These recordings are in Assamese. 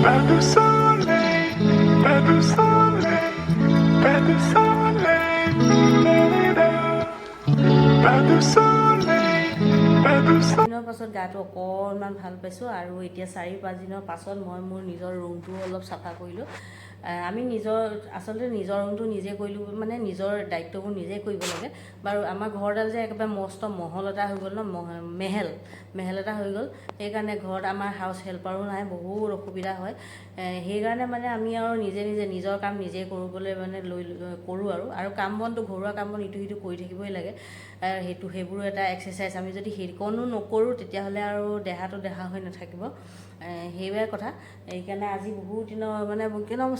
Pas de soleil, pas de soleil, pas de soleil, pas de soleil, pas de soleil. দিনৰ পাছত গাটো অকণমান ভাল পাইছোঁ আৰু এতিয়া 4-5 দিনৰ পাছত মই মোৰ নিজৰ ৰুমটো অলপ চাফা কৰিলোঁ। আমি আচলতে নিজৰ ৰুমটো নিজে কৰিলোঁ, মানে নিজৰ দায়িত্ববোৰ নিজে কৰিব লাগে বাৰু। আমাৰ ঘৰডাল যে একেবাৰে মস্ত মহল এটা হৈ গ'ল ন, মেহেল এটা হৈ গ'ল। সেইকাৰণে ঘৰত আমাৰ হাউচ হেল্পাৰো নাই, বহুত অসুবিধা হয়। সেইকাৰণে মানে আমি আৰু নিজে নিজৰ কাম নিজে কৰিবলৈ মানে কৰোঁ আৰু কাম বনটো, ঘৰুৱা কাম বন ইটো সিটো কৰি থাকিবই লাগে। সেইবোৰো এটা এক্সাৰচাইজ। আমি যদি সেইকণো নকৰোঁ তেতিয়াহ'লে আৰু দেহাটো দেহা হৈ নাথাকিব। সেইবাবে কথা। সেইকাৰণে আজি বহুত দিনৰ মানে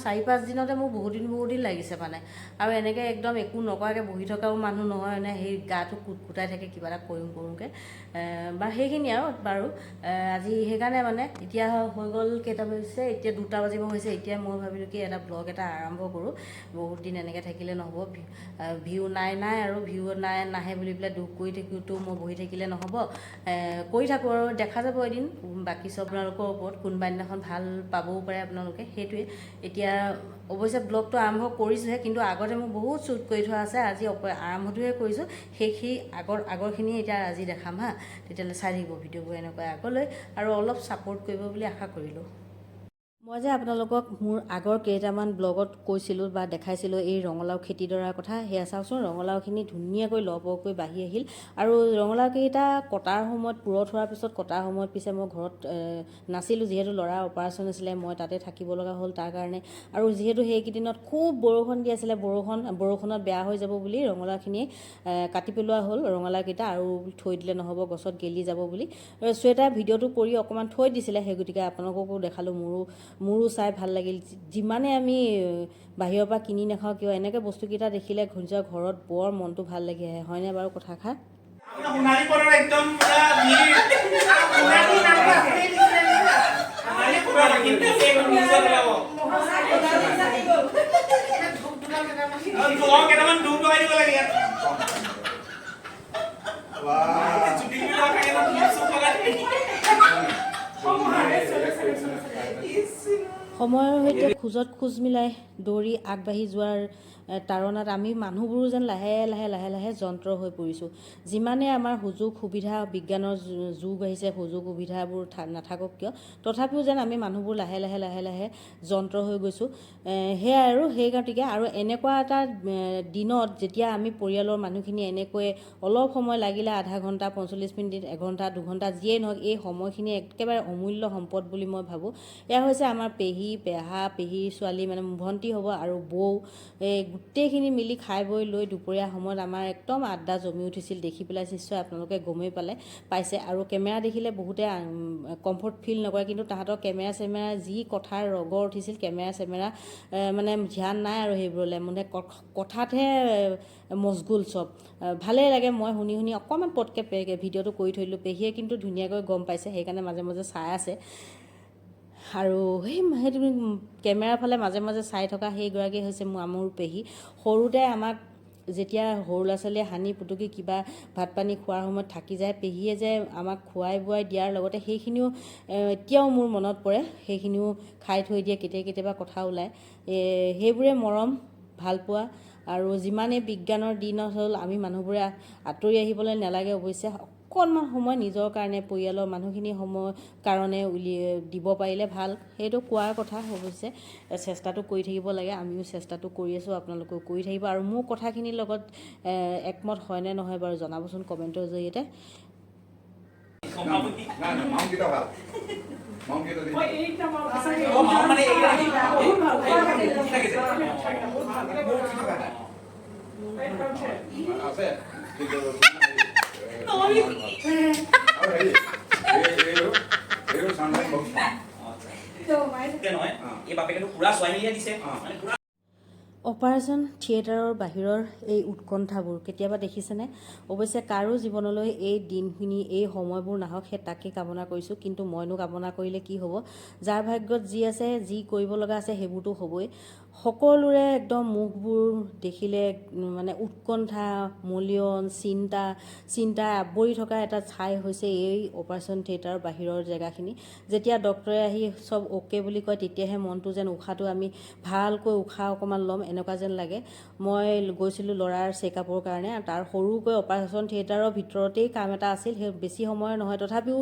4-5 দিনতে মোৰ বহুত দিন লাগিছে মানে। আৰু এনেকৈ একদম একো নকৰাকৈ বহি থকাও মানুহ নহয় মানে, সেই গাটো কুটকুটাই থাকে কিবা এটা কৰোঁকৈ বা সেইখিনি আৰু বাৰু। আজি সেইকাৰণে মানে এতিয়া হৈ গ'ল কেইটা বাজিছে, এতিয়া 2টা বাজিব হৈছে। এতিয়া মই ভাবিলোঁ কি এটা ব্লগ এটা আৰম্ভ কৰোঁ। বহুত দিন এনেকৈ থাকিলে নহ'ব, ভিউ নাই আৰু ভিউ নাহে বুলি পেলাই দুখ কৰি থাকিতো মই বহি থাকিলে নহ'ব। কৰি থাকোঁ আৰু দেখা যাব এদিন। বাকী চব আপোনালোকৰ ওপৰত, কোনোবা দিনাখন ভাল পাবও পাৰে আপোনালোকে, সেইটোৱে। এতিয়া অৱশ্যে ব্লগটো আৰম্ভ কৰিছোঁহে, কিন্তু আগতে মোক বহুত শ্বুট কৰি থোৱা আছে। আজি আৰম্ভটোহে কৰিছোঁ। আগৰখিনি এতিয়া আজি দেখাম হা। তেতিয়াহ'লে চাই থাকিব ভিডিঅ'বোৰ এনেকৈ আগলৈ, আৰু অলপ ছাপোৰ্ট কৰিব বুলি আশা কৰিলোঁ। মই যে আপোনালোকক মোৰ আগৰ কেইটামান ব্লগত কৈছিলোঁ বা দেখাইছিলোঁ এই ৰঙালাও খেতিডৰাৰ কথা। সেয়া চাওকচোন, ৰঙালাওখিনি ধুনীয়াকৈ লহপহকৈ বাঢ়ি আহিল। আৰু ৰঙালাওকেইটা কটাৰ সময়ত, পুৰঠ হোৱাৰ পিছত কটাৰ সময়ত পিছে মই ঘৰত নাছিলোঁ, যিহেতু ল'ৰাৰ অপাৰেশ্যন আছিলে, মই তাতে থাকিব লগা হ'ল তাৰ কাৰণে। আৰু যিহেতু সেইকেইদিনত খুব বৰষুণ দি আছিলে, বৰষুণত বেয়া হৈ যাব বুলি ৰঙালাওখিনি কাটি পেলোৱা হ'ল ৰঙালাওকেইটা, আৰু থৈ দিলে নহ'ব, গছত গেলি যাব বুলি। চুৱেটাৰ ভিডিঅ'টো কৰি অকণমান থৈ দিছিলে, সেই গতিকে আপোনালোককো দেখালোঁ। মোৰো চাই ভাল লাগিল। যিমানে আমি বাহিৰৰ পৰা কিনি নাখাওঁ কিয়, এনেকৈ বস্তুকেইটা দেখিলে নিজৰ ঘৰত বৰ মনটো ভাল লাগি আহে, হয়নে বাৰু কথাষাৰ? সময়ৰ সৈতে খোজ মিলাই দৌৰি আগবাঢ়ি যোৱাৰ তাৰণাত আমি মানুহবোৰো যেন লাহে লাহে যন্ত্ৰ হৈ পৰিছোঁ। যিমানে আমাৰ সুযোগ সুবিধা, বিজ্ঞানৰ যুগ আহিছে, সুযোগ সুবিধাবোৰ নাথাকক কিয়, তথাপিও যেন আমি মানুহবোৰ লাহে লাহে যন্ত্ৰ হৈ গৈছোঁ। সেয়াই আৰু সেই গতিকে আৰু এনেকুৱা এটা দিনত যেতিয়া আমি পৰিয়ালৰ মানুহখিনি এনেকৈ অলপ সময় লাগিলে আধা ঘণ্টা, 45 মিনিট, 1 ঘণ্টা, 2 ঘণ্টা, যিয়েই নহওক, এই সময়খিনি একেবাৰে অমূল্য সম্পদ বুলি মই ভাবোঁ। এয়া হৈছে আমাৰ পেহী, পেহীৰ ছোৱালী, মানে ভণ্টি হ'ব, আৰু বৌ, এই গোটেইখিনি মিলি খাই বৈ লৈ দুপৰীয়া সময়ত আমাৰ একদম আড্ডা জমি উঠিছিল। দেখি পেলাই নিশ্চয় আপোনালোকে গমেই পাইছে। আৰু কেমেৰা দেখিলে বহুতে কমফৰ্ট ফিল নকৰে, কিন্তু তাহাঁতৰ কেমেৰা যি কথাৰ ৰগৰ উঠিছিল, কেমেৰা মানে ধ্যান নাই আৰু সেইবোৰলৈ, মানে কথাতহে মচগুল চব। ভালেই লাগে। মই শুনি অকণমান পটকৈ ভিডিঅ'টো কৰি থৈ দিলোঁ। পেহীয়ে কিন্তু ধুনীয়াকৈ গম পাইছে, সেইকাৰণে মাজে চাই আছে। আৰু সেই তুমি কেমেৰাৰ ফালে মাজে চাই থকা সেইগৰাকী হৈছে মোৰ পেহী। সৰুতে আমাক যেতিয়া সৰু ল'ৰা ছোৱালীয়ে হানি পুটুকি কিবা ভাত পানী খোৱাৰ সময়ত থাকি যায়, পেহীয়ে যে আমাক খোৱাই বোৱাই দিয়াৰ লগতে সেইখিনিও এতিয়াও মোৰ মনত পৰে। সেইখিনিও খাই থৈ দিয়ে, কেতিয়াবা কথা ওলায়। সেইবোৰে মৰম, ভালপোৱা। আৰু যিমানেই বিজ্ঞানৰ দিন হ'ল, আমি মানুহবোৰে আঁতৰি আহিবলৈ নালাগে। অৱশ্যে অকণমান সময় নিজৰ কাৰণে, পৰিয়ালৰ মানুহখিনি সময় কাৰণে দিব পাৰিলে ভাল, সেইটো কোৱাৰ কথা। অৱশ্যে চেষ্টাটো কৰি থাকিব লাগে, আমিও চেষ্টাটো কৰি আছোঁ, আপোনালোকেও কৰি থাকিব। আৰু মোৰ কথাখিনিৰ লগত একমত হয়নে নহয় বাৰু জনাবচোন কমেণ্টৰ জৰিয়তে। অপাৰেশ্যন থিয়েটাৰৰ বাহিৰৰ এই উৎকণ্ঠাবোৰ কেতিয়াবা দেখিছেনে? অৱশ্যে কাৰো জীৱনলৈ এই দিনখিনি, এই সময়বোৰ নাহক, সেই তাকে কামনা কৰিছোঁ। কিন্তু মইনো কামনা কৰিলে কি হ'ব? যাৰ ভাগ্যত যি আছে, যি কৰিব লগা আছে, সেইবোৰতো হ'বই। সকলোৰে একদম মুখবোৰ দেখিলে মানে উৎকণ্ঠা মলিয়ন চিন্তা আৱৰি থকা এটা ঠাই হৈছে এই অপাৰেশ্যন থিয়েটাৰৰ বাহিৰৰ জেগাখিনি। যেতিয়া ডক্টৰে আহি চব অ'কে বুলি কয় তেতিয়াহে মনটো যেন উশাহটো আমি ভালকৈ উশাহ অকণমান ল'ম এনেকুৱা যেন লাগে। মই গৈছিলোঁ ল'ৰাৰ চেকআপৰ কাৰণে, তাৰ সৰুকৈ অপাৰেশ্যন থিয়েটাৰৰ ভিতৰতেই কাম এটা আছিল, সেই বেছি সময় নহয়। তথাপিও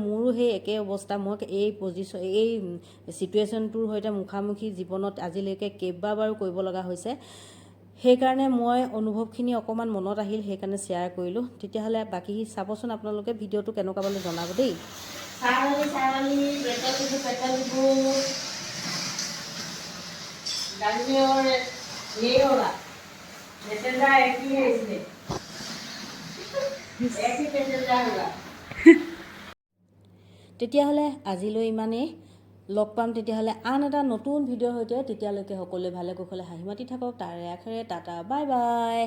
মোৰো সেই একে অৱস্থা। মই এই চিটুৱেশ্যনটোৰ সৈতে মুখামুখি জীৱনত আজিলৈকে কেইবাবাৰো কৰিব লগা হৈছে। সেইকাৰণে মই অনুভৱখিনি অকণমান মনত আহিল, সেইকাৰণে শ্বেয়াৰ কৰিলোঁ। তেতিয়াহ'লে বাকী চাবচোন আপোনালোকে, ভিডিঅ'টো কেনেকুৱা পালে জনাব দেই। তেতিয়াহ'লে আজিলৈ ইমানেই। লগ পাম তেতিয়াহ'লে আন এটা নতুন ভিডিঅ'ৰ সৈতে। তেতিয়ালৈকে সকলোৱে ভালে কুশলে হাঁহি মাতি থাকক। তাৰে আখেৰে টাটা বাই বাই।